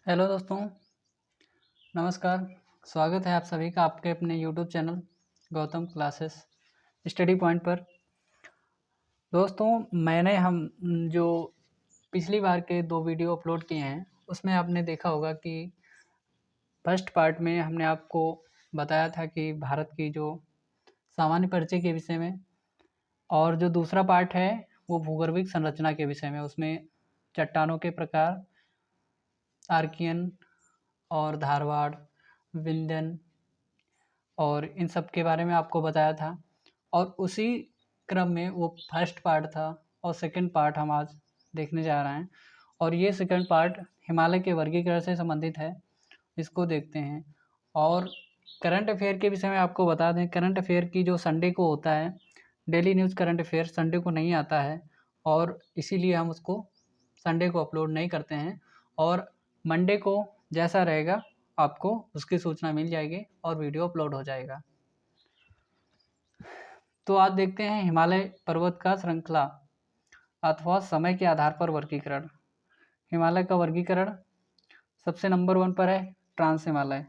Hello दोस्तों, नमस्कार। स्वागत है आप सभी का आपके अपने YouTube channel Gautam classes study point पर। दोस्तों, मैंने हम जो पिछली बार के 2 वीडियो अपलोड किए हैं उसमें आपने देखा होगा कि फर्स्ट पार्ट में हमने आपको बताया था कि भारत की जो सामान्य परिचय के विषय में, और जो दूसरा पार्ट है वो भूगर्भिक संरचना के विषय में। उसमें चट्टानों के प्रकार, आर्कियन और धारवाड़, विंध्यन और इन सब के बारे में आपको बताया था। और उसी क्रम में वो फर्स्ट पार्ट था और सेकंड पार्ट हम आज देखने जा रहे हैं। और ये सेकंड पार्ट हिमालय के वर्गीकरण से संबंधित है, इसको देखते हैं। और करंट अफेयर के विषय में आपको बता दें, करंट अफेयर की जो संडे को होता है, daily news current affair Sunday को नहीं आता है और इसीलिए हम उसको संडे को अपलोड नहीं करते हैं। और मंडे को जैसा रहेगा आपको उसकी सूचना मिल जाएगी और वीडियो अपलोड हो जाएगा। तो आज देखते हैं हिमालय पर्वत का श्रृंखला अथवा समय के आधार पर वर्गीकरण। हिमालय का वर्गीकरण सबसे नंबर 1 पर है ट्रांस हिमालय,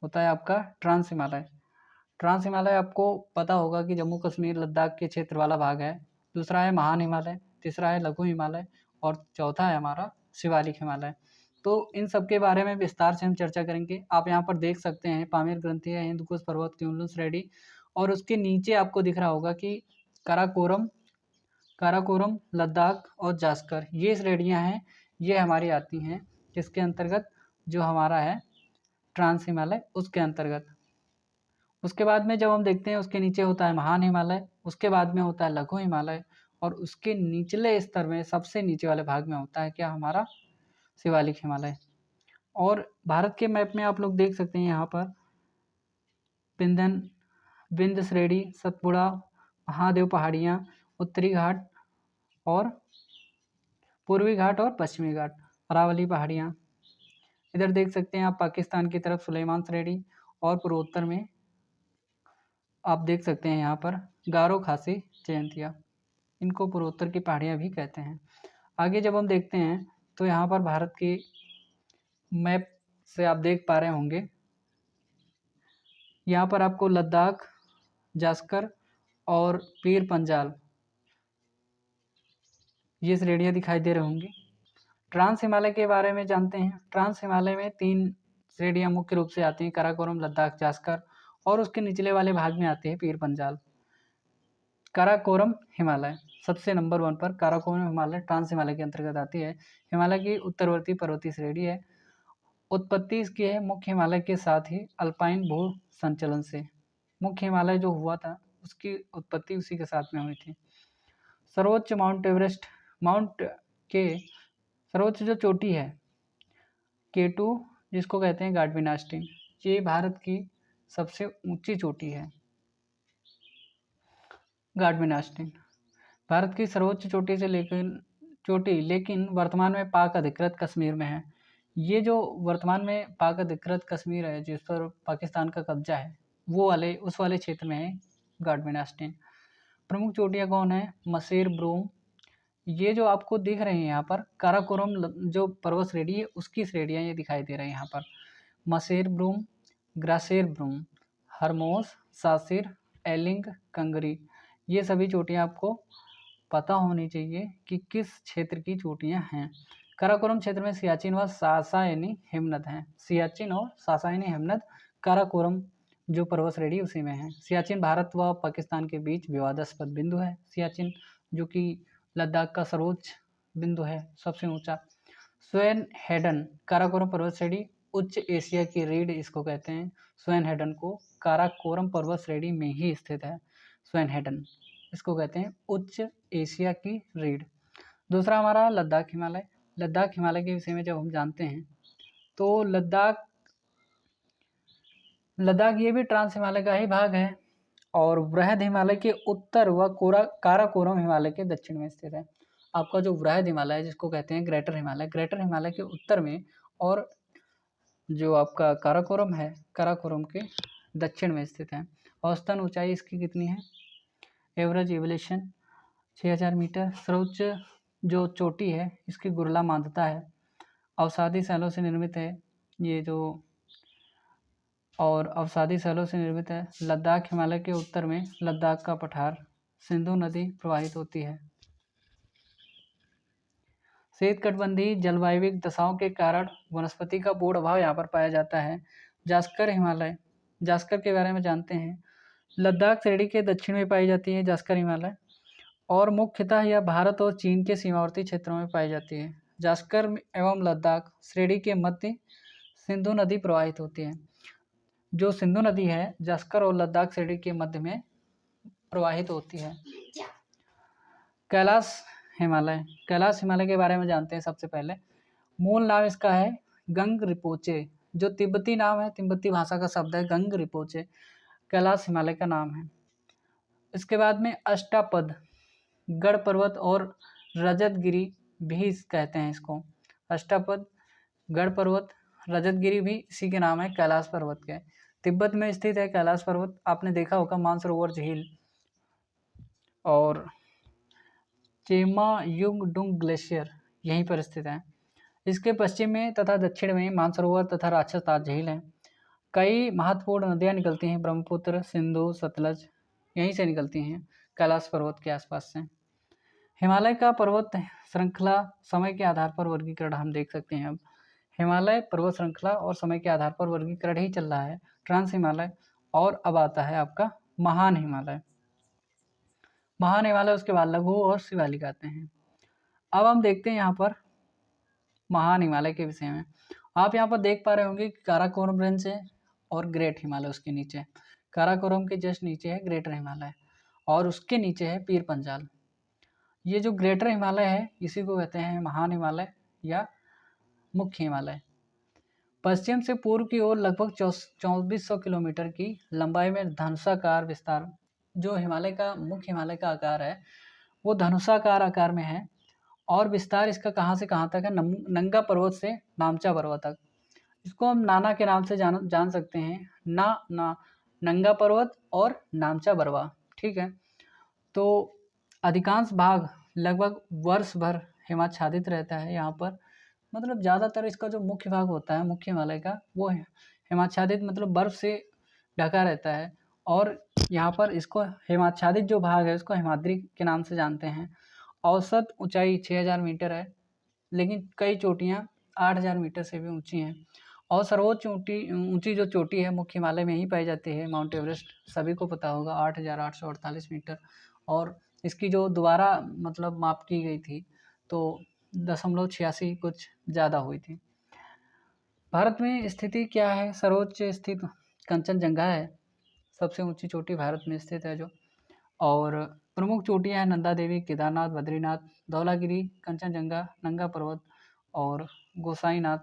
होता है आपका ट्रांस हिमालय। ट्रांस हिमालय आपको पता होगा कि जम्मू कश्मीर लद्दाख के क्षेत्र वाला भाग है। दूसरा है महान हिमालय, तीसरा है लघु हिमालय और चौथा है हमारा शिवालिक हिमालय। तो इन सब के बारे में विस्तार से हम चर्चा करेंगे। आप यहाँ पर देख सकते हैं पामीर ग्रंथि है, हिंदकुश पर्वत, क्युमुलुस श्रेणी, और उसके नीचे आपको दिख रहा होगा कि काराकोरम, काराकोरम, लद्दाख और जास्कर, ये श्रेणियाँ हैं, ये हमारी आती हैं किसके अंतर्गत, जो हमारा है ट्रांस हिमालय उसके अंतर्गत। उसके बाद में जब हम देखते हैं उसके नीचे होता है महान हिमालय, उसके बाद में होता है लघु हिमालय और उसके निचले स्तर में सबसे नीचे वाले भाग में होता है क्या, हमारा शिवालिक हिमालय। और भारत के मैप में आप लोग देख सकते हैं यहाँ पर विंध्यन, विंध्य श्रेणी, सतपुड़ा, महादेव पहाड़ियाँ, उत्तरी घाट और पूर्वी घाट और पश्चिमी घाट, अरावली पहाड़ियाँ। इधर देख सकते हैं आप पाकिस्तान की तरफ सुलेमान श्रेणी और पूर्वोत्तर में आप देख सकते हैं यहाँ पर गारो, खासी, जयंतिया, इनको पूर्वोत्तर की पहाड़ियाँ भी कहते हैं। आगे जब हम देखते हैं तो यहाँ पर भारत की मैप से आप देख पा रहे होंगे, यहाँ पर आपको लद्दाख, जास्कर और पीर पंजाल ये श्रेणियाँ दिखाई दे रही होंगी। ट्रांस हिमालय के बारे में जानते हैं। ट्रांस हिमालय में 3 श्रेणियाँ मुख्य रूप से आती हैं, काराकोरम, लद्दाख, जास्कर, और उसके निचले वाले भाग में आती है पीर पंजाल। काराकोरम हिमालय सबसे नंबर 1 पर, काराकोरम हिमालय ट्रांस हिमालय के अंतर्गत आती है। हिमालय की उत्तरवर्ती पर्वतीय श्रेणी है। उत्पत्ति इसकी है मुख्य हिमालय के साथ ही अल्पाइन भू संचलन से। मुख्य हिमालय जो हुआ था उसकी उत्पत्ति उसी के साथ में हुई थी। सर्वोच्च माउंट एवरेस्ट, माउंट के सर्वोच्च जो चोटी है K2, जिसको कहते हैं गाडविन आस्टीन, ये भारत की सबसे ऊंची चोटी है। गाडविन आस्टीन भारत की सर्वोच्च चोटी से लेकिन वर्तमान में पाक अधिकृत कश्मीर में है। ये जो वर्तमान में पाक अधिकृत कश्मीर है जिस पर पाकिस्तान का कब्जा है, वो वाले उस वाले क्षेत्र में है गाडविन आस्टीन। प्रमुख चोटियाँ कौन है, मसेर ब्रूम, ये जो आपको दिख रहे हैं यहाँ पर काराकोरम जो पर्वत श्रेणी है उसकी श्रेणियाँ ये दिखाई दे रही हैं यहाँ पर, मसेर ब्रूम, ग्रासेर ब्रूम, हरमोस, सासिर, एलिंग, कंगरी, ये सभी चोटियाँ आपको पता होनी चाहिए कि किस क्षेत्र की चोटियाँ हैं। काराकोरम क्षेत्र में सियाचिन व सासायनी हिमनद हैं। सियाचिन और सासायनी हिमनद काराकोरम जो पर्वत श्रेणी उसी में है। सियाचिन भारत व पाकिस्तान के बीच विवादास्पद बिंदु है। सियाचिन जो कि लद्दाख का सर्वोच्च बिंदु है, सबसे ऊंचा। स्वेन हेडन काराकोरम पर्वत श्रेणी उच्च एशिया की रीढ़ इसको कहते हैं। स्वेन हेडन को काराकोरम पर्वत श्रेणी में ही स्थित है। स्वेन हेडन इसको कहते हैं उच्च एशिया की रीढ़। दूसरा हमारा लद्दाख हिमालय। लद्दाख हिमालय के विषय में जब हम जानते हैं तो लद्दाख ये भी ट्रांस हिमालय का ही भाग है और वृहद हिमालय के उत्तर व काराकोरम हिमालय के दक्षिण में स्थित है। आपका जो वृहद हिमालय है जिसको कहते हैं ग्रेटर हिमालय, ग्रेटर हिमालय के उत्तर में, और जो आपका काराकोरम है काराकोरम के दक्षिण में स्थित है। औसतन ऊंचाई इसकी कितनी है, एवरेज एलिवेशन 6000 मीटर। सर्वोच्च जो चोटी है इसकी गुरला मांधाता है अवसादी शैलों से निर्मित है ये जो, और अवसादी शैलों से निर्मित है। लद्दाख हिमालय के उत्तर में लद्दाख का पठार, सिंधु नदी प्रवाहित होती है। शीतकटिबंधीय जलवायविक दशाओं के कारण वनस्पति का पूर्ण अभाव यहाँ पर पाया जाता है। जास्कर हिमालय, जास्कर के बारे में जानते हैं। लद्दाख श्रेणी के दक्षिण में पाई जाती है जास्कर हिमालय, और मुख्यतः यह भारत और चीन के सीमावर्ती क्षेत्रों में पाई जाती है। जास्कर एवं लद्दाख श्रेणी के मध्य सिंधु नदी प्रवाहित होती है। जो सिंधु नदी है जास्कर और लद्दाख श्रेणी के मध्य में प्रवाहित होती है। कैलाश हिमालय, कैलाश हिमालय के बारे में जानते हैं। सबसे पहले मूल नाम इसका है गंग रिपोचे, जो तिब्बती नाम है, तिब्बती भाषा का शब्द है गंग रिपोचे, कैलाश हिमालय का नाम है। इसके बाद में अष्टापद गढ़ पर्वत और रजतगिरी भी कहते हैं इसको। अष्टापद गढ़ पर्वत, रजतगिरी भी इसी के नाम है, कैलाश पर्वत के। तिब्बत में स्थित है कैलाश पर्वत, आपने देखा होगा मानसरोवर झील और चेमायुंगडुंग ग्लेशियर यहीं पर स्थित है। इसके पश्चिम में तथा दक्षिण में मानसरोवर तथा राक्षसदास झील है। कई महत्वपूर्ण नदियाँ निकलती हैं, ब्रह्मपुत्र, सिंधु, सतलज यहीं से निकलती हैं कैलाश पर्वत के आसपास से। हिमालय का पर्वत श्रृंखला समय के आधार पर वर्गीकरण हम देख सकते हैं। अब हिमालय पर्वत श्रृंखला और समय के आधार पर वर्गीकरण ही चल रहा है, ट्रांस हिमालय, और अब आता है आपका महान हिमालय। महान हिमालय, उसके बाद लघु और शिवालिक आते हैं। अब हम देखते हैं यहाँ पर महान हिमालय के विषय में। आप यहाँ पर देख पा रहे होंगे कि काराकोरम रेंज है और ग्रेट हिमालय उसके नीचे। काराकोरम के जस्ट नीचे है ग्रेटर हिमालय और उसके नीचे है पीर पंजाल। ये जो ग्रेटर हिमालय है इसी को कहते हैं महान हिमालय या मुख्य हिमालय। पश्चिम से पूर्व की ओर लगभग 2400 किलोमीटर की लंबाई में धनुषाकार विस्तार, जो हिमालय का मुख्य हिमालय का आकार है वो धनुषाकार आकार में है। और विस्तार इसका कहाँ से कहाँ तक है, नंगा पर्वत से नामचा पर्वत तक। इसको हम नाना के नाम से जान सकते हैं, नंगा पर्वत और नामचा बरवा, ठीक है। तो अधिकांश भाग लगभग वर्ष भर हिमाच्छादित रहता है यहाँ पर, मतलब ज़्यादातर इसका जो मुख्य भाग होता है मुख्य हिमालय का वो हिमाच्छादित मतलब बर्फ़ से ढका रहता है। और यहाँ पर इसको हिमाच्छादित जो भाग है उसको हिमाद्री के नाम से जानते हैं। औसत ऊंचाई 6000 मीटर है, लेकिन कई चोटियाँ 8000 मीटर से भी ऊंची हैं। और सर्वोच्च ऊंची जो चोटी है मुख्य हिमालय में ही पाई जाती है, माउंट एवरेस्ट, सभी को पता होगा 8848 मीटर। और इसकी जो दोबारा मतलब माप की गई थी तो 0.86 कुछ ज़्यादा हुई थी। भारत में स्थिति क्या है, सर्वोच्च स्थित कंचनजंगा है, सबसे ऊंची चोटी भारत में स्थित है जो। और प्रमुख चोटियाँ हैं नंदा देवी, केदारनाथ, बद्रीनाथ, धौलागिरी, कंचनजंगा, नंगा पर्वत और गोसाईनाथ।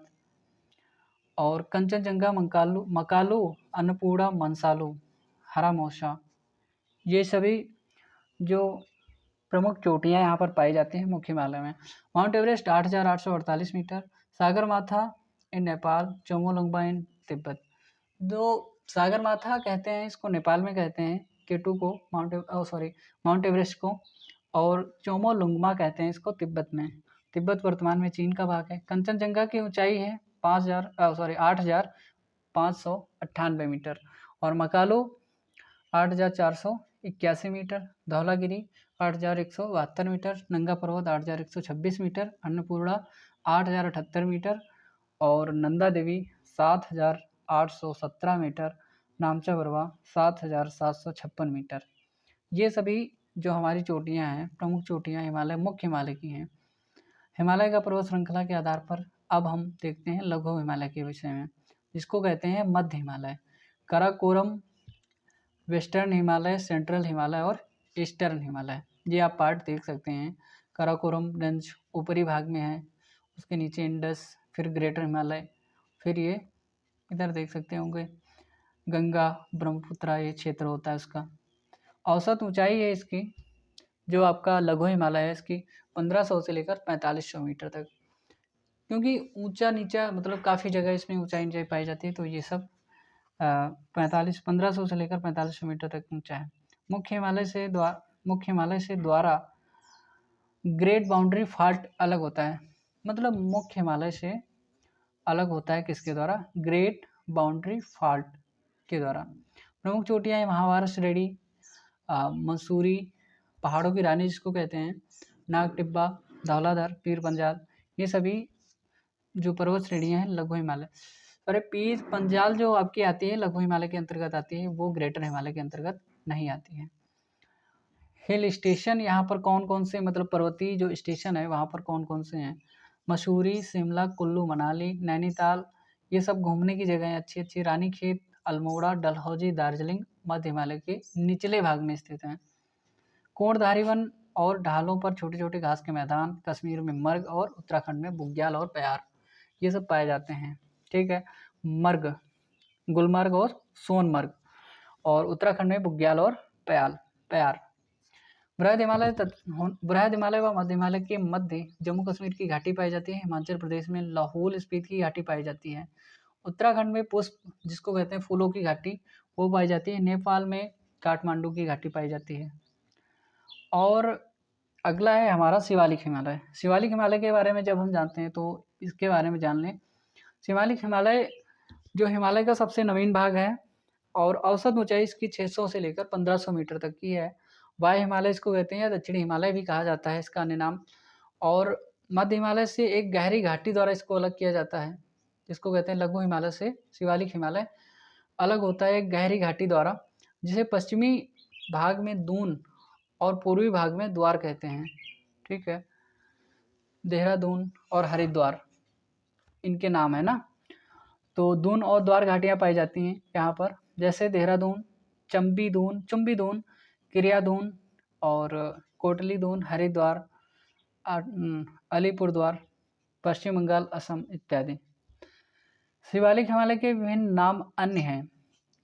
और कंचनजंगा, मकालू, अन्नपूर्णा, मनसालू, हरा मौसा, ये सभी जो प्रमुख चोटियाँ यहाँ पर पाई जाती हैं मुख्य हिमालय में। माउंट एवरेस्ट 8848 मीटर, सागरमाथा इन नेपाल, चोमोलुंगमा इन तिब्बत। जो सागरमाथा कहते हैं इसको नेपाल में कहते हैं, केटू को माउंट एवरेस्ट को, और चोमोलुंगमा कहते हैं इसको तिब्बत में। तिब्बत वर्तमान में चीन का भाग है। कंचनजंगा की ऊंचाई है 8598 मीटर, और मकालू 8481 मीटर, धौलागिरी 8172 मीटर, नंगा पर्वत 8126 मीटर, अन्नपूर्णा 8078 मीटर और नंदा देवी 7817 मीटर, नामचा बरवा 7756 मीटर। ये सभी जो हमारी चोटियाँ हैं, प्रमुख चोटियाँ हिमालय मुख्य हिमालय की हैं। हिमालय का पर्वत श्रृंखला के आधार पर अब हम देखते हैं लघु हिमालय के विषय में, जिसको कहते हैं मध्य हिमालय। काराकोरम, वेस्टर्न हिमालय, सेंट्रल हिमालय और ईस्टर्न हिमालय, ये आप पार्ट देख सकते हैं। काराकोरम रेंज ऊपरी भाग में है, उसके नीचे इंडस, फिर ग्रेटर हिमालय, फिर ये इधर देख सकते होंगे गंगा, ब्रह्मपुत्र, ये क्षेत्र होता है उसका। औसत ऊंचाई है इसकी, जो आपका लघु हिमालय है, इसकी 1500 से लेकर 4500 मीटर तक। क्योंकि ऊंचा नीचा मतलब काफ़ी जगह इसमें ऊंचाई नीचाई पाई जाती है, तो ये सब 1500 से लेकर 4500 मीटर तक ऊंचा है। मुख्य हिमालय से द्वारा ग्रेट बाउंड्री फॉल्ट अलग होता है, मतलब मुख्य हिमालय से अलग होता है किसके द्वारा? ग्रेट बाउंड्री फॉल्ट के द्वारा। प्रमुख चोटियाँ हैं महाभारत श्रेणी, मसूरी, पहाड़ों की रानी जिसको कहते हैं, नाग टिब्बा, धौलाधर, पीर पंजाल, ये सभी जो पर्वत श्रेणियाँ हैं लघु हिमालय। अरे पीर पंजाल जो आपकी आती है लघु हिमालय के अंतर्गत आती है, वो ग्रेटर हिमालय के अंतर्गत नहीं आती है। हिल स्टेशन यहाँ पर कौन कौन से, मतलब पर्वतीय जो स्टेशन है वहाँ पर कौन कौन से हैं? मसूरी, शिमला, कुल्लू मनाली, नैनीताल, ये सब घूमने की जगह हैं अच्छी अच्छी। रानीखेत, अल्मोड़ा, डलहौजी, दार्जिलिंग मध्य हिमालय के निचले भाग में स्थित हैं। कोणधारी वन और ढालों पर छोटे छोटे घास के मैदान, कश्मीर में मर्ग और उत्तराखंड में बुग्याल और प्यार, ये सब पाए जाते हैं। ठीक है, मर्ग, गुलमर्ग और सोनमर्ग, और उत्तराखंड में बुग्याल और प्यार। बृहद हिमालय व मध्य हिमालय के मध्य जम्मू कश्मीर की घाटी पाई जाती है। हिमाचल प्रदेश में लाहौल स्पीति की घाटी पाई जाती है। उत्तराखंड में पुष्प जिसको कहते हैं फूलों की घाटी, वो पाई जाती है। नेपाल में काठमांडू की घाटी पाई जाती है। और अगला है हमारा शिवालिक हिमालय। शिवालिक हिमालय के बारे में जब हम जानते हैं तो इसके बारे में जान लें। शिवालिक हिमालय जो हिमालय का सबसे नवीन भाग है और औसत ऊंचाई इसकी 600 से लेकर 1500 मीटर तक की है। वायु हिमालय इसको कहते हैं या दक्षिणी हिमालय भी कहा जाता है इसका अन्य नाम। और मध्य हिमालय से एक गहरी घाटी द्वारा इसको अलग किया जाता है, जिसको कहते हैं लघु हिमालय से शिवालिक हिमालय अलग होता है एक गहरी घाटी द्वारा, जिसे पश्चिमी भाग में दून और पूर्वी भाग में द्वार कहते हैं। ठीक है, देहरादून और हरिद्वार इनके नाम है ना। तो दून और द्वार घाटियाँ पाई जाती हैं यहाँ पर, जैसे देहरादून, चुम्बी दून, क्रियादून और कोटली दून, हरिद्वार, अलीपुरद्वार, पश्चिम बंगाल, असम इत्यादि। शिवालिक हिमालय के विभिन्न नाम अन्य हैं।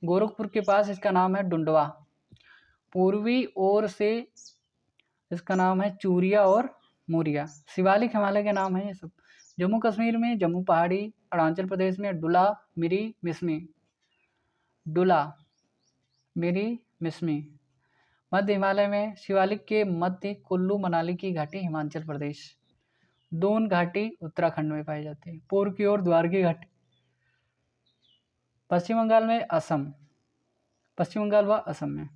गोरखपुर के पास इसका नाम है डुंडवा, पूर्वी ओर से इसका नाम है चूरिया और मोरिया। शिवालिक हिमालय के नाम है ये सब। जम्मू कश्मीर में जम्मू पहाड़ी, अरुणाचल प्रदेश में डुला, मिरी, मिस्मी। मध्य हिमालय में शिवालिक के मध्य कुल्लू मनाली की घाटी हिमाचल प्रदेश, दून घाटी उत्तराखंड में पाई जाती है। पूर्व की ओर द्वार की घाटी पश्चिम बंगाल व असम में।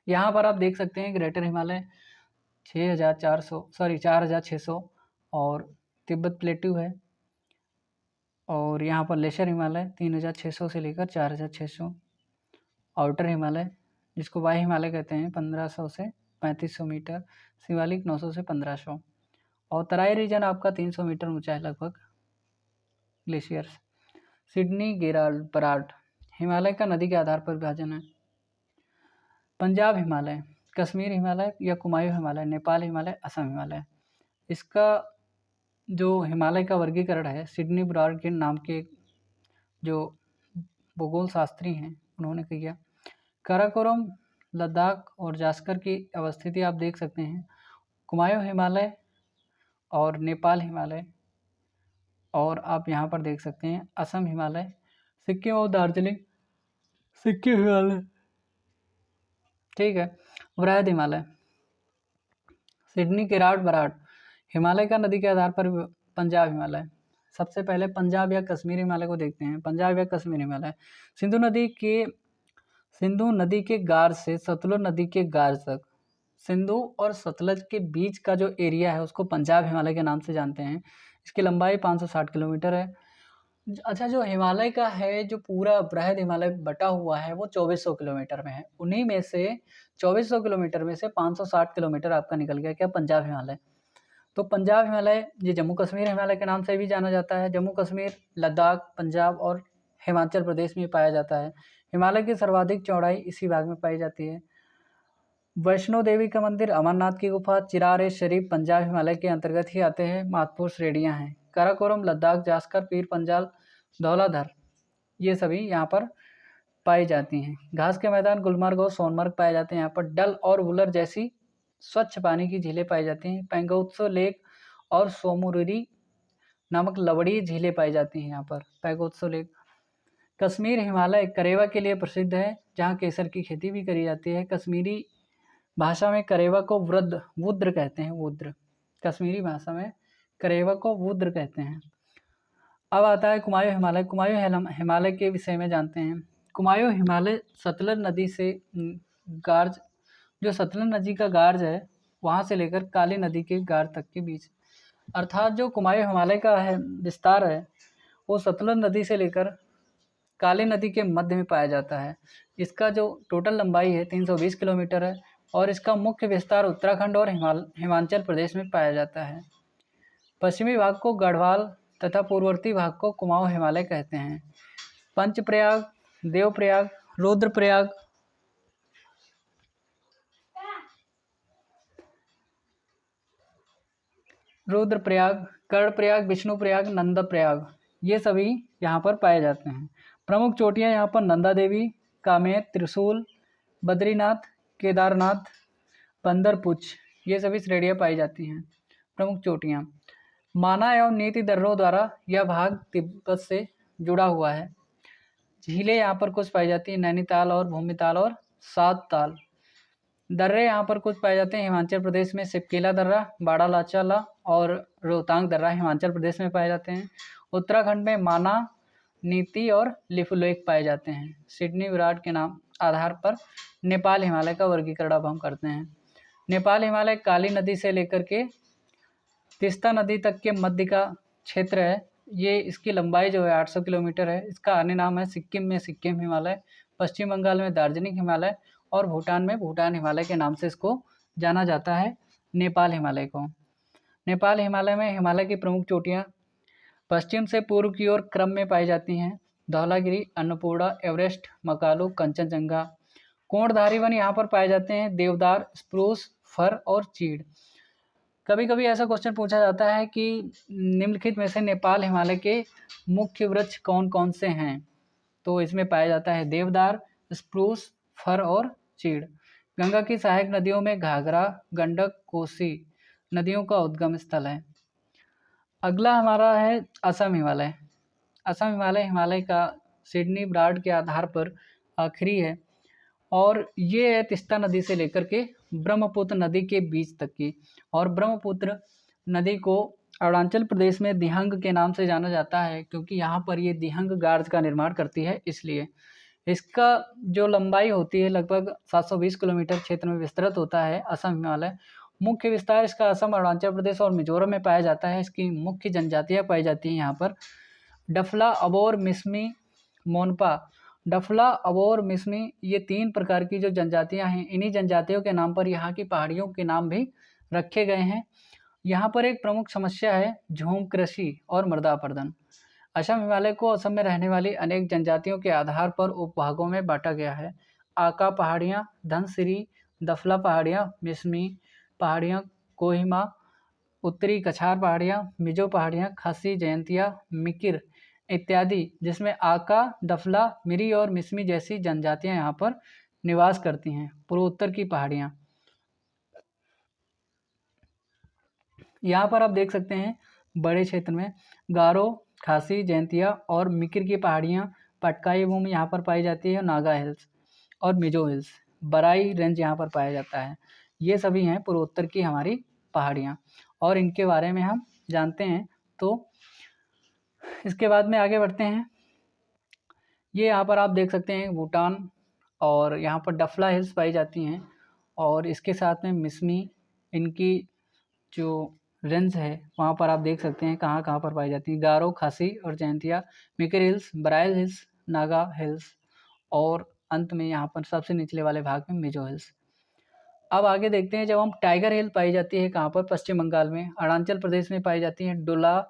यहाँ पर आप देख सकते हैं ग्रेटर हिमालय 4600 और तिब्बत प्लेट्यू है। और यहाँ पर लेशर हिमालय 3600 से लेकर 4600। आउटर हिमालय जिसको वायु हिमालय कहते हैं 1500 से 3500 मीटर। शिवालिक 900 से 1500। और तराई रीजन आपका 300 मीटर ऊंचा है लगभग, glaciers. Sydney, Gerald, Barad Himalaya का नदी के आधार पर विभाजन है। पंजाब हिमालय, कश्मीर हिमालय या कुमायूं हिमालय, नेपाल हिमालय, असम हिमालय। इसका जो हिमालय का वर्गीकरण है सिडनी ब्राड के नाम के जो भूगोल शास्त्री हैं उन्होंने किया। काराकोरम, लद्दाख और जास्कर की अवस्थिति आप देख सकते हैं। कुमायूं हिमालय और नेपाल हिमालय, और आप यहाँ पर देख सकते हैं असम हिमालय, सिक्किम और दार्जिलिंग सिक्किम हिमालय। ठीक है, वृहद हिमालय, सिडनी, केराड, बराड हिमालय का नदी के आधार पर पंजाब हिमालय। सबसे पहले पंजाब या कश्मीर हिमालय को देखते हैं। पंजाब या कश्मीर हिमालय सिंधु नदी के गार से सतलुज नदी के गार तक, सिंधु और सतलज के बीच का जो एरिया है उसको पंजाब हिमालय के नाम से जानते हैं। इसकी लंबाई 560 किलोमीटर है। अच्छा, जो हिमालय का है जो पूरा बृहद हिमालय बटा हुआ है वो 2400 किलोमीटर में है। उन्हीं में से 2400 किलोमीटर में से 560 किलोमीटर आपका निकल गया क्या? पंजाब हिमालय। तो पंजाब हिमालय ये जम्मू कश्मीर हिमालय के नाम से भी जाना जाता है। जम्मू कश्मीर, लद्दाख, पंजाब और हिमाचल प्रदेश में पाया जाता है। हिमालय की सर्वाधिक चौड़ाई इसी भाग में पाई जाती है। वैष्णो देवी का मंदिर, अमरनाथ की गुफा, चिरार शरीफ पंजाब हिमालय के अंतर्गत ही आते हैं। महत्वपूर्ण श्रेणियाँ हैं काराकोरम, लद्दाख, जास्कर, पीर पंजाल, धौलाधर, ये सभी यहाँ पर पाई जाती हैं। घास के मैदान गुलमर्ग और सोनमर्ग पाए जाते हैं। यहाँ पर डल और वुलर जैसी स्वच्छ पानी की झीलें पाई जाती हैं। पैंगोत्सो लेक और सोमुरिरी नामक लवड़ी झीलें पाई जाती हैं यहाँ पर। पैंगोत्सो लेक। कश्मीर हिमालय करेवा के लिए प्रसिद्ध है, जहाँ केसर की खेती भी करी जाती है। कश्मीरी भाषा में करेवा को वुद्र कहते हैं। वुद्र, कश्मीरी भाषा में करेवा को वुद्र कहते हैं। अब आता है कुमायूं हिमालय। हिमालय के विषय में जानते हैं। कुमायूं हिमालय सतलज नदी से गार्ज, जो सतलज नदी का गार्ज है वहाँ से लेकर काली नदी के गार्ज तक के बीच, अर्थात जो कुमायूं हिमालय का है विस्तार है वो सतलज नदी से लेकर काली नदी के मध्य में पाया जाता है। इसका जो टोटल लंबाई है 320 किलोमीटर है और इसका मुख्य विस्तार उत्तराखंड और हिमाचल प्रदेश में पाया जाता है। पश्चिमी भाग को गढ़वाल तथा पूर्ववर्ती भाग को कुमाऊं हिमालय कहते हैं। पंचप्रयाग, देवप्रयाग, रुद्रप्रयाग, कर्णप्रयाग, विष्णुप्रयाग, नंदप्रयाग, ये सभी यहाँ पर पाए जाते हैं। प्रमुख चोटियाँ यहाँ पर नंदा देवी, कामेर, त्रिशूल, बद्रीनाथ, केदारनाथ, बंदरपुछ, ये सभी श्रेणियाँ पाई जाती हैं। प्रमुख चोटियाँ। माना एवं नीति दर्रों द्वारा यह भाग तिब्बत से जुड़ा हुआ है। झीलें यहाँ पर कुछ पाई जाती हैं, नैनीताल और भूमिताल और सात ताल। दर्रे यहाँ पर कुछ पाए जाते हैं हिमाचल प्रदेश में, सिपकेला दर्रा, बाड़ालाचाला और रोहतांग दर्रा हिमाचल प्रदेश में पाए जाते हैं। उत्तराखंड में माना, नीति और लिपुलेख पाए जाते हैं। सिडनी विराट के नाम आधार पर नेपाल हिमालय का वर्गीकरण अब हम करते हैं। नेपाल हिमालय काली नदी से लेकर के तीस्ता नदी तक के मध्य का क्षेत्र है। ये इसकी लंबाई जो है 800 किलोमीटर है। इसका अन्य नाम है सिक्किम में सिक्किम हिमालय, पश्चिम बंगाल में दार्जिलिंग हिमालय और भूटान में भूटान हिमालय के नाम से इसको जाना जाता है, नेपाल हिमालय को। नेपाल हिमालय में हिमालय की प्रमुख चोटियाँ पश्चिम से पूर्व की ओर क्रम में पाई जाती हैं। धौलागिरी, अन्नपूर्णा, एवरेस्ट, मकालू, कंचनजंगा। कोणधारी वन यहाँ पर पाए जाते हैं, देवदार, स्प्रूस, फर और चीड़। कभी कभी ऐसा क्वेश्चन पूछा जाता है कि निम्नलिखित में से नेपाल हिमालय के मुख्य वृक्ष कौन कौन से हैं, तो इसमें पाया जाता है देवदार, स्प्रूस, फर और चीड़। गंगा की सहायक नदियों में घाघरा, गंडक, कोसी नदियों का उद्गम स्थल है। अगला हमारा है असम हिमालय। असम हिमालय हिमालय का सिडनी ब्राड के आधार पर आखिरी है और ये है तीस्ता नदी से लेकर के ब्रह्मपुत्र नदी के बीच तक की। और ब्रह्मपुत्र नदी को अरुणाचल प्रदेश में दिहंग के नाम से जाना जाता है क्योंकि यहाँ पर ये दिहंग गार्ज का निर्माण करती है, इसलिए इसका जो लंबाई होती है लगभग 720 किलोमीटर क्षेत्र में विस्तृत होता है असम हिमालय। मुख्य विस्तार इसका असम, अरुणाचल प्रदेश और मिजोरम में पाया जाता है। इसकी मुख्य जनजातियाँ पाई जाती हैं यहाँ पर डफला, अबोर, मिसमी, मोनपा। डफला, अबोर, मिसमी, ये 3 प्रकार की जो जनजातियां हैं, इन्हीं जनजातियों के नाम पर यहाँ की पहाड़ियों के नाम भी रखे गए हैं। यहाँ पर एक प्रमुख समस्या है झूम कृषि और मृदा अपरदन। असम हिमालय को असम में रहने वाली अनेक जनजातियों के आधार पर उपभागों में बांटा गया है। आका पहाड़ियाँ, धनसिरी, दफला पहाड़ियाँ, मिसमी पहाड़ियाँ, कोहिमा, उत्तरी कछार पहाड़ियाँ, मिजो पहाड़ियाँ, खासी, जयंतिया, मिकिर इत्यादि, जिसमें आका, डफला, मिरी और मिसमी जैसी जनजातियां यहाँ पर निवास करती हैं। पूर्वोत्तर की पहाड़ियाँ यहाँ पर आप देख सकते हैं बड़े क्षेत्र में गारो, खासी, जयंतिया और मिकिर की पहाड़ियाँ, पटकाई भूमि यहाँ पर पाई जाती है, नागा हिल्स और मिजो हिल्स, बराई रेंज यहाँ पर पाया जाता है। ये सभी हैं पूर्वोत्तर की हमारी पहाड़ियाँ और इनके बारे में हम जानते हैं। तो इसके बाद में आगे बढ़ते हैं। ये यहाँ पर आप देख सकते हैं भूटान और यहाँ पर डफला हिल्स पाई जाती हैं और इसके साथ में मिसमी, इनकी जो रेंज है वहाँ पर आप देख सकते हैं कहाँ कहाँ पर पाई जाती हैं, गारो, खासी और Jaintia, Mikir hills, Barail hills, Naga hills और अंत में यहाँ पर सबसे निचले वाले भाग में मिजो हिल्स। अब आगे देखते हैं जब हम टाइगर हिल पाई जाती है कहाँ पर, पश्चिम बंगाल में, अरुणाचल प्रदेश में पाई जाती है डुला,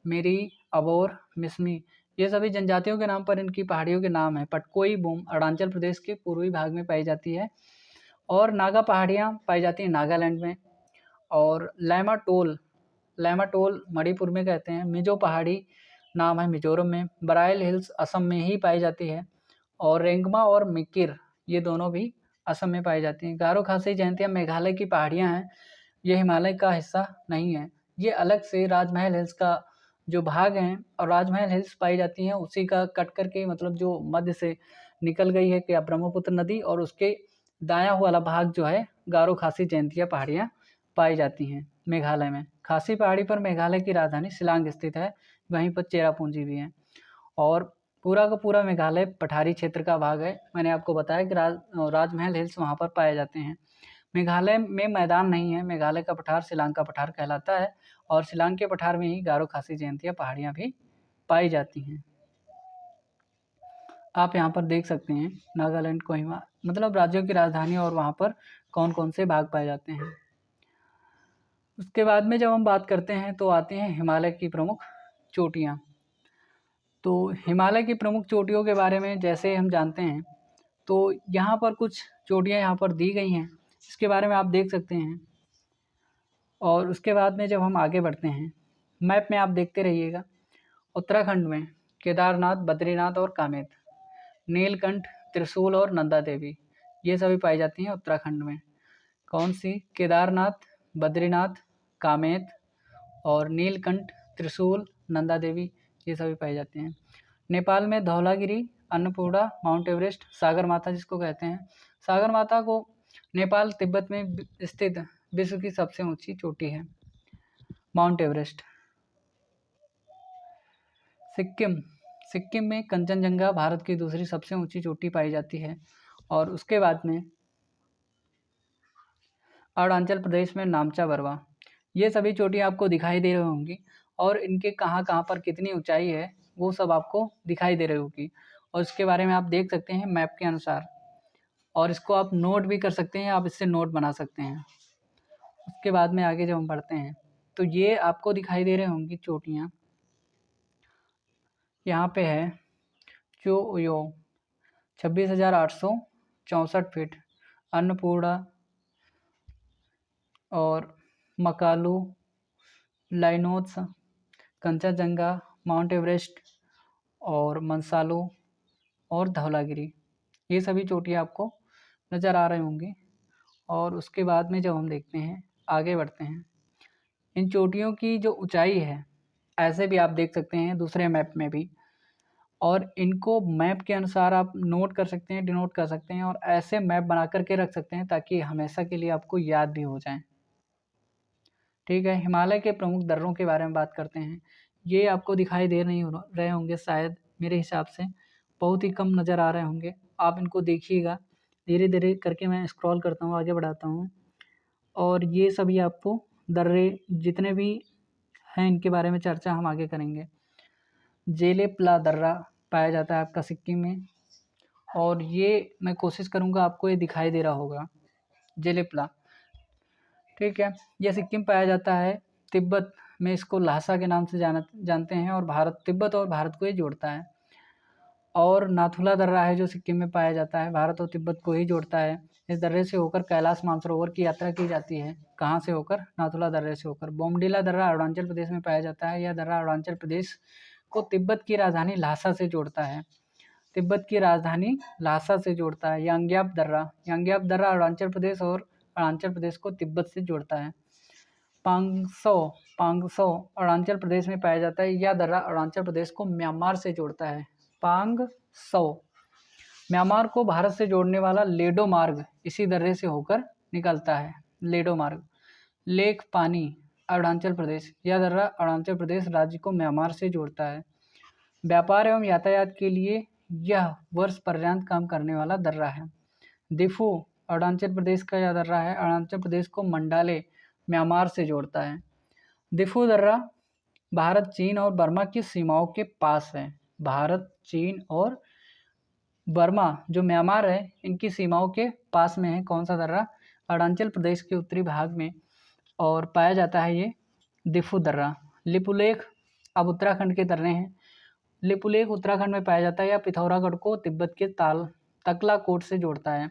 मिरी, अबोर, मिसमी, ये सभी जनजातियों के नाम पर इनकी पहाड़ियों के नाम है। पटकोई बूम अरुणाचल प्रदेश के पूर्वी भाग में पाई जाती है और नागा पहाड़ियाँ पाई जाती हैं नागालैंड में और लैमाटोल मणिपुर में कहते हैं। मिजो पहाड़ी नाम है मिजोरम में। बराइल हिल्स असम में ही पाई जाती है और रेंगमा और मिकिर ये दोनों भी असम में पाई जाती हैं। गारो, खासी, जयंतिया मेघालय की पहाड़ियाँ हैं, ये हिमालय का हिस्सा नहीं है। ये अलग से राजमहल हिल्स का जो भाग हैं और राजमहल हिल्स पाई जाती हैं उसी का कट करके, मतलब जो मध्य से निकल गई है क्या ब्रह्मपुत्र नदी, और उसके दायां वाला भाग जो है गारो, खासी, जयंतिया पहाड़ियाँ पाई जाती हैं मेघालय में, खासी पहाड़ी पर मेघालय की राजधानी शिलांग स्थित है, वहीं पर चेरापूंजी भी है। और पूरा का पूरा मेघालय पठारी क्षेत्र का भाग है। मैंने आपको बताया कि राजमहल हिल्स वहाँ पर पाए जाते हैं। मेघालय में मैदान नहीं है, मेघालय का पठार शिलांग का पठार कहलाता है और शिलांग के पठार में ही गारो खासी जयंतिया पहाड़ियाँ भी पाई जाती हैं। आप यहाँ पर देख सकते हैं नागालैंड, कोहिमा, मतलब राज्यों की राजधानी और वहाँ पर कौन कौन से भाग पाए जाते हैं। उसके बाद में जब हम बात करते हैं तो आते हैं हिमालय की प्रमुख चोटियाँ। तो हिमालय की प्रमुख चोटियों के बारे में जैसे हम जानते हैं तो यहाँ पर कुछ चोटियाँ यहाँ पर दी गई हैं, इसके बारे में आप देख सकते हैं। और उसके बाद में जब हम आगे बढ़ते हैं, मैप में आप देखते रहिएगा। उत्तराखंड में केदारनाथ, बद्रीनाथ और कामेत, नीलकंठ, त्रिशूल और नंदा देवी, ये सभी पाई जाती हैं उत्तराखंड में। कौन सी? केदारनाथ, बद्रीनाथ, कामेत और नीलकंठ, त्रिशूल, नंदा देवी, ये सभी पाई जाती हैं। नेपाल में धौलागिरी, अन्नपूर्णा, माउंट एवरेस्ट, सागर माता जिसको कहते हैं। सागर माता को नेपाल तिब्बत में स्थित विश्व की सबसे ऊंची चोटी है, माउंट एवरेस्ट। सिक्किम में कंचनजंगा भारत की दूसरी सबसे ऊंची चोटी पाई जाती है। और उसके बाद में अरुणाचल प्रदेश में नामचा बरवा, ये सभी चोटियाँ आपको दिखाई दे रही होंगी और इनके कहाँ कहाँ पर कितनी ऊंचाई है वो सब आपको दिखाई दे रही होगी और इसके बारे में आप देख सकते हैं मैप के अनुसार। और इसको आप नोट भी कर सकते हैं, आप इससे नोट बना सकते हैं। उसके बाद में आगे जब हम बढ़ते हैं तो ये आपको दिखाई दे रही होंगी चोटियाँ। यहाँ पे है चोयो 26,864 फीट, अन्नपूर्णा और मकालू, लाइनोत्स, कंचनजंगा, माउंट एवरेस्ट और मंसालो और धौलागिरी, ये सभी चोटियाँ आपको नज़र आ रही होंगी। और उसके बाद में जब हम देखते हैं आगे बढ़ते हैं, इन चोटियों की जो ऊंचाई है ऐसे भी आप देख सकते हैं दूसरे मैप में भी, और इनको मैप के अनुसार आप नोट कर सकते हैं, डिनोट कर सकते हैं और ऐसे मैप बना करके रख सकते हैं ताकि हमेशा के लिए आपको याद भी हो जाए। ठीक है, हिमालय के प्रमुख दर्रों के बारे में बात करते हैं। ये आपको दिखाई दे नहीं रहे होंगे शायद, मेरे हिसाब से बहुत ही कम नज़र आ रहे होंगे। आप इनको देखिएगा, धीरे धीरे करके मैं स्क्रॉल करता हूँ, आगे बढ़ाता हूँ। और ये सभी आपको दर्रे जितने भी हैं इनके बारे में चर्चा हम आगे करेंगे। जेलेपला दर्रा पाया जाता है आपका सिक्किम में, और ये मैं कोशिश करूँगा आपको ये दिखाई दे रहा होगा, जेलेपला। ठीक है, यह सिक्किम पाया जाता है, तिब्बत में इसको ल्हासा के नाम से जानते हैं और तिब्बत और भारत को ये जोड़ता है। और नाथुला दर्रा है जो सिक्किम में पाया जाता है, भारत और तिब्बत को ही जोड़ता है। इस दर्रे से होकर कैलाश मानसरोवर की यात्रा की जाती है। कहाँ से होकर? नाथुला दर्रे से होकर। बोमडिला दर्रा अरुणाचल प्रदेश में पाया जाता है। यह दर्रा अरुणाचल प्रदेश को तिब्बत की राजधानी ल्हासा से जोड़ता है, तिब्बत की राजधानी ल्हासा से जोड़ता है। यांग्याप दर्रा अरुणाचल प्रदेश और अरुणाचल प्रदेश को तिब्बत से जोड़ता है। पांगसौ अरुणाचल प्रदेश में पाया जाता है। यह दर्रा अरुणाचल प्रदेश को म्यांमार से जोड़ता है। पांगसौ म्यांमार को भारत से जोड़ने वाला लेडो मार्ग इसी दर्रे से होकर निकलता है, लेडो मार्ग। लेक पानी अरुणाचल प्रदेश, यह दर्रा अरुणाचल प्रदेश राज्य को म्यांमार से जोड़ता है। व्यापार एवं यातायात के लिए यह वर्ष पर्यंत काम करने वाला दर्रा है। दिफू अरुणाचल प्रदेश का यह दर्रा है, अरुणाचल प्रदेश को मंडाले म्यांमार से जोड़ता है। दिफू दर्रा भारत, चीन और बर्मा की सीमाओं के पास है। भारत, चीन और बर्मा जो म्यांमार है इनकी सीमाओं के पास में है। कौन सा दर्रा? अरुणाचल प्रदेश के उत्तरी भाग में, और पाया जाता है ये दिफू दर्रा। लिपुलेख अब उत्तराखंड के दर्रे हैं। लिपुलेख उत्तराखंड में पाया जाता है। यह पिथौरागढ़ को तिब्बत के तकलाकोट से जोड़ता है।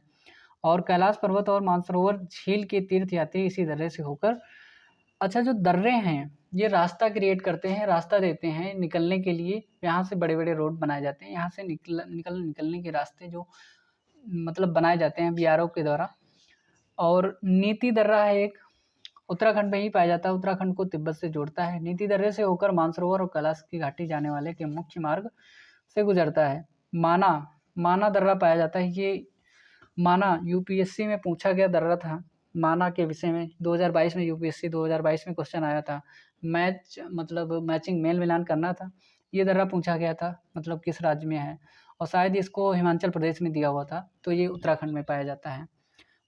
और कैलाश पर्वत और मानसरोवर झील के तीर्थ यात्री इसी दर्रे से होकर, अच्छा जो दर्रे हैं ये रास्ता क्रिएट करते हैं, रास्ता देते हैं निकलने के लिए। यहाँ से बड़े बड़े रोड बनाए जाते हैं, यहाँ से निकलने के रास्ते जो मतलब बनाए जाते हैं बीआरओ के द्वारा। और नीति दर्रा है एक, उत्तराखंड में ही पाया जाता है, उत्तराखंड को तिब्बत से जोड़ता है। नीति दर्रे से होकर मानसरोवर और कैलाश की घाटी जाने वाले के मुख्य मार्ग से गुजरता है। माना दर्रा पाया जाता है। ये माना यूपीएससी में पूछा गया दर्रा था, माना के विषय में 2022 में यूपीएससी 2022 में क्वेश्चन आया था। मैचिंग मेल मिलान करना था, ये दर्रा पूछा गया था, मतलब किस राज्य में है, और शायद इसको हिमाचल प्रदेश में दिया हुआ था, तो ये उत्तराखंड में पाया जाता है।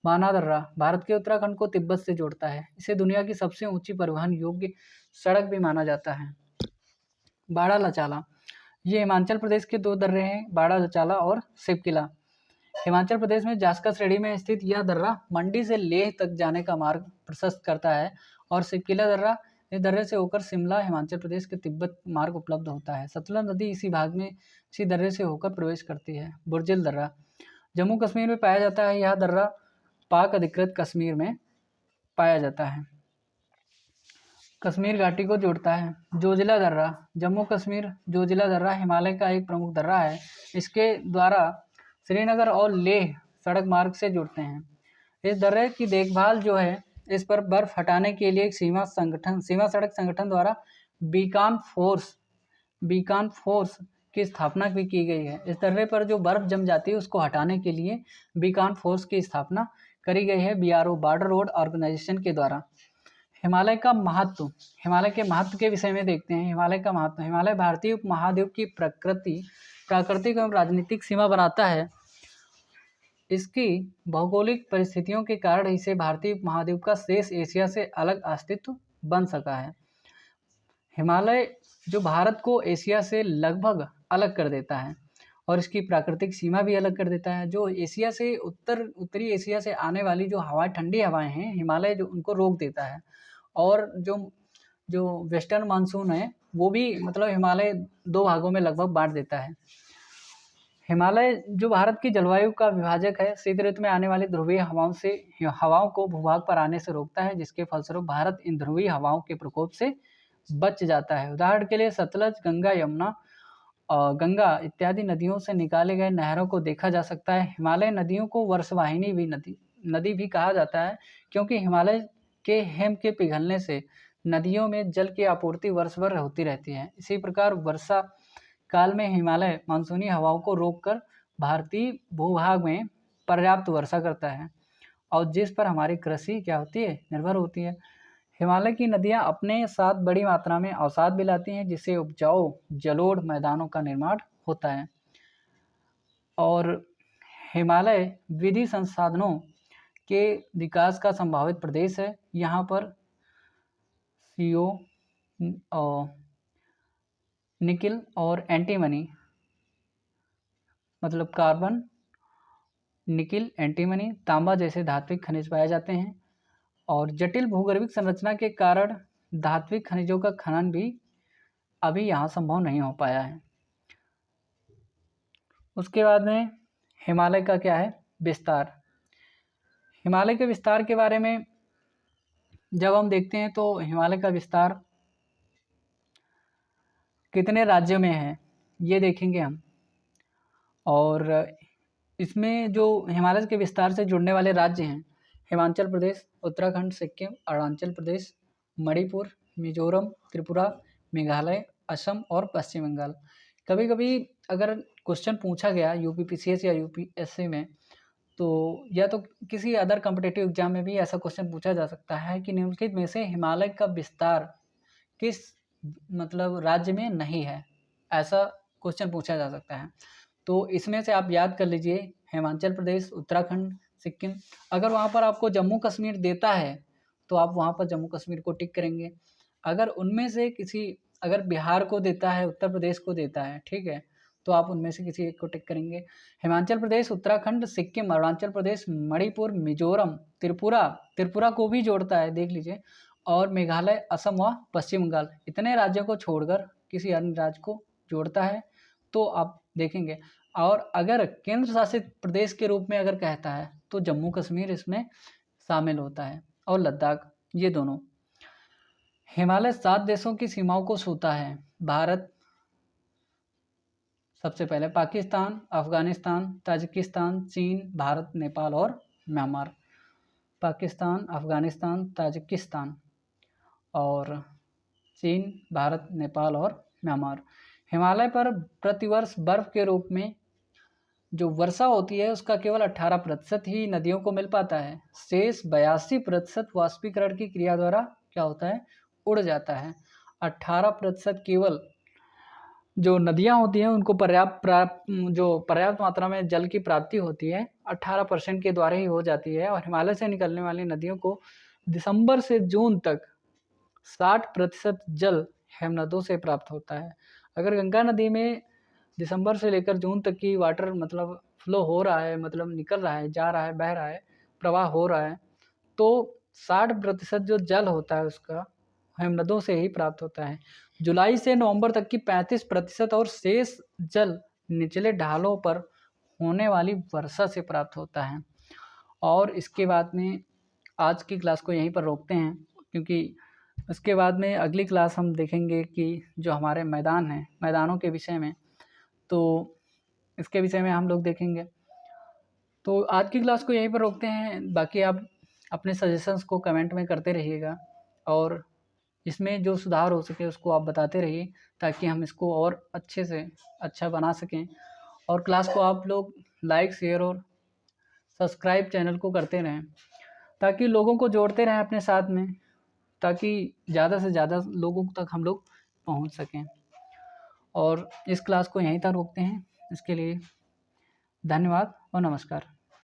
माना दर्रा भारत के उत्तराखंड को तिब्बत से जोड़ता है। इसे दुनिया की सबसे ऊंची परिवहन योग्य सड़क भी माना जाता है। बाड़ा लचाला, ये हिमाचल प्रदेश के दो दर्रे हैं, बाड़ा लचाला और शिवकिला। हिमाचल प्रदेश में जास्कर श्रेणी में स्थित यह दर्रा मंडी से लेह तक जाने का मार्ग प्रशस्त करता है, और शिवकिला दर्रा इस दर्रे से होकर शिमला हिमाचल प्रदेश के तिब्बत मार्ग उपलब्ध होता है। सतलज नदी इसी दर्रे से होकर प्रवेश करती है। बुर्जिल दर्रा जम्मू कश्मीर में पाया जाता है। यह दर्रा पाक अधिकृत कश्मीर में पाया जाता है। कश्मीर घाटी को जोड़ता है। जोजिला दर्रा जम्मू कश्मीर जोजिला दर्रा हिमालय का एक प्रमुख दर्रा है। इसके द्वारा श्रीनगर और लेह सड़क मार्ग से जुड़ते हैं। इस दर्रे की देखभाल जो है, इस पर बर्फ हटाने के लिए एक सीमा सड़क संगठन द्वारा बीकान फोर्स की स्थापना भी की गई है। इस दर्रे पर जो बर्फ जम जाती है उसको हटाने के लिए बीकान फोर्स की स्थापना करी गई है बीआरओ बॉर्डर रोड ऑर्गेनाइजेशन के द्वारा। हिमालय के महत्व के विषय में देखते हैं। हिमालय का महत्व, हिमालय भारतीय उपमहाद्वीप की प्राकृतिक एवं राजनीतिक सीमा बनाता है। इसकी भौगोलिक परिस्थितियों के कारण इसे भारतीय उपमहाद्वीप का शेष एशिया से अलग अस्तित्व बन सका है। हिमालय जो भारत को एशिया से लगभग अलग कर देता है, और इसकी प्राकृतिक सीमा भी अलग कर देता है। जो एशिया से उत्तरी एशिया से आने वाली जो हवाएं, ठंडी हवाएं हैं, हिमालय जो उनको रोक देता है। और जो वेस्टर्न मानसून है वो भी मतलब हिमालय दो भागों में लगभग बांट देता है। हिमालय जो भारत की जलवायु का विभाजक है, शीत ऋतु में आने वाली ध्रुवीय हवाओं को भूभाग पर आने से रोकता है, जिसके फलस्वरूप भारत इन ध्रुवीय हवाओं के प्रकोप से बच जाता है। उदाहरण के लिए सतलज, गंगा, यमुना और गंगा इत्यादि नदियों से निकाले गए नहरों को देखा जा सकता है। हिमालय नदियों को वर्षवाहिनी नदी भी कहा जाता है, क्योंकि हिमालय के हिम के पिघलने से नदियों में जल की आपूर्ति वर्ष भर होती रहती है। इसी प्रकार वर्षा काल में हिमालय मानसूनी हवाओं को रोककर भारतीय भूभाग में पर्याप्त वर्षा करता है, और जिस पर हमारी कृषि क्या होती है, निर्भर होती है। हिमालय की नदियां अपने साथ बड़ी मात्रा में अवसाद भी लाती हैं, जिससे उपजाऊ जलोढ़ मैदानों का निर्माण होता है। और हिमालय विधि संसाधनों के विकास का संभावित प्रदेश है। यहाँ पर CO और निकिल और एंटीमनी, मतलब कार्बन, निकिल, एंटीमनी, तांबा जैसे धात्विक खनिज पाए जाते हैं। और जटिल भूगर्भिक संरचना के कारण धात्विक खनिजों का खनन भी अभी यहाँ संभव नहीं हो पाया है। उसके बाद में हिमालय का क्या है, विस्तार। हिमालय के विस्तार के बारे में जब हम देखते हैं तो हिमालय का विस्तार कितने राज्यों में है ये देखेंगे हम। और इसमें जो हिमालय के विस्तार से जुड़ने वाले राज्य हैं, हिमाचल प्रदेश, उत्तराखंड, सिक्किम, अरुणाचल प्रदेश, मणिपुर, मिजोरम, त्रिपुरा, मेघालय, असम और पश्चिम बंगाल। कभी कभी अगर क्वेश्चन पूछा गया यूपीपीसीएस या यूपीएससी में, तो या तो किसी अदर कॉम्पिटिटिव एग्जाम में भी ऐसा क्वेश्चन पूछा जा सकता है कि निम्नलिखित में से हिमालय का विस्तार किस मतलब राज्य में नहीं है, ऐसा क्वेश्चन पूछा जा सकता है। तो इसमें से आप याद कर लीजिए हिमाचल प्रदेश, उत्तराखंड, सिक्किम। अगर वहाँ पर आपको जम्मू कश्मीर देता है तो आप वहाँ पर जम्मू कश्मीर को टिक करेंगे। अगर उनमें से अगर बिहार को देता है, उत्तर प्रदेश को देता है, ठीक है, तो आप उनमें से किसी एक को टिक करेंगे। हिमाचल प्रदेश, उत्तराखंड, सिक्किम, अरुणाचल प्रदेश, मणिपुर, मिजोरम, त्रिपुरा को भी जोड़ता है, देख लीजिए, और मेघालय, असम व पश्चिम बंगाल, इतने राज्यों को छोड़कर किसी अन्य राज्य को जोड़ता है तो आप देखेंगे। और अगर केंद्र शासित प्रदेश के रूप में अगर कहता है तो जम्मू कश्मीर इसमें शामिल होता है, और लद्दाख, ये दोनों। हिमालय 7 देशों की सीमाओं को छूता है। भारत सबसे पहले, पाकिस्तान, अफगानिस्तान, ताजिकिस्तान, चीन, भारत, नेपाल और म्यांमार। पाकिस्तान, अफगानिस्तान, ताजिकिस्तान और चीन, भारत, नेपाल और म्यांमार। हिमालय पर प्रतिवर्ष बर्फ के रूप में जो वर्षा होती है उसका केवल 18% ही नदियों को मिल पाता है। शेष 82% वाष्पीकरण की क्रिया द्वारा क्या होता है, उड़ जाता है। 18% केवल जो नदियाँ होती हैं उनको पर्याप्त मात्रा में जल की प्राप्ति होती है 18% के द्वारा ही हो जाती है। और हिमालय से निकलने वाली नदियों को दिसंबर से जून तक 60% जल हिमनदों से प्राप्त होता है। अगर गंगा नदी में दिसंबर से लेकर जून तक की वाटर मतलब फ्लो हो रहा है, मतलब निकल रहा है, जा रहा है, बह रहा है, प्रवाह हो रहा है, तो 60% जो जल होता है उसका हिमनदों से ही प्राप्त होता है। जुलाई से नवंबर तक की 35% और शेष जल निचले ढालों पर होने वाली वर्षा से प्राप्त होता है। और इसके बाद में आज की क्लास को यहीं पर रोकते हैं, क्योंकि इसके बाद में अगली क्लास हम देखेंगे कि जो हमारे मैदान हैं, मैदानों के विषय में, तो इसके विषय में हम लोग देखेंगे। तो आज की क्लास को यहीं पर रोकते हैं। बाकी आप अपने सजेशंस को कमेंट में करते रहिएगा और इसमें जो सुधार हो सके उसको आप बताते रहिए, ताकि हम इसको और अच्छे से अच्छा बना सकें। और क्लास को आप लोग लाइक, शेयर और सब्सक्राइब चैनल को करते रहें, ताकि लोगों को जोड़ते रहें अपने साथ में, ताकि ज़्यादा से ज़्यादा लोगों तक हम लोग पहुंच सकें। और इस क्लास को यहीं तक रोकते हैं। इसके लिए धन्यवाद और नमस्कार।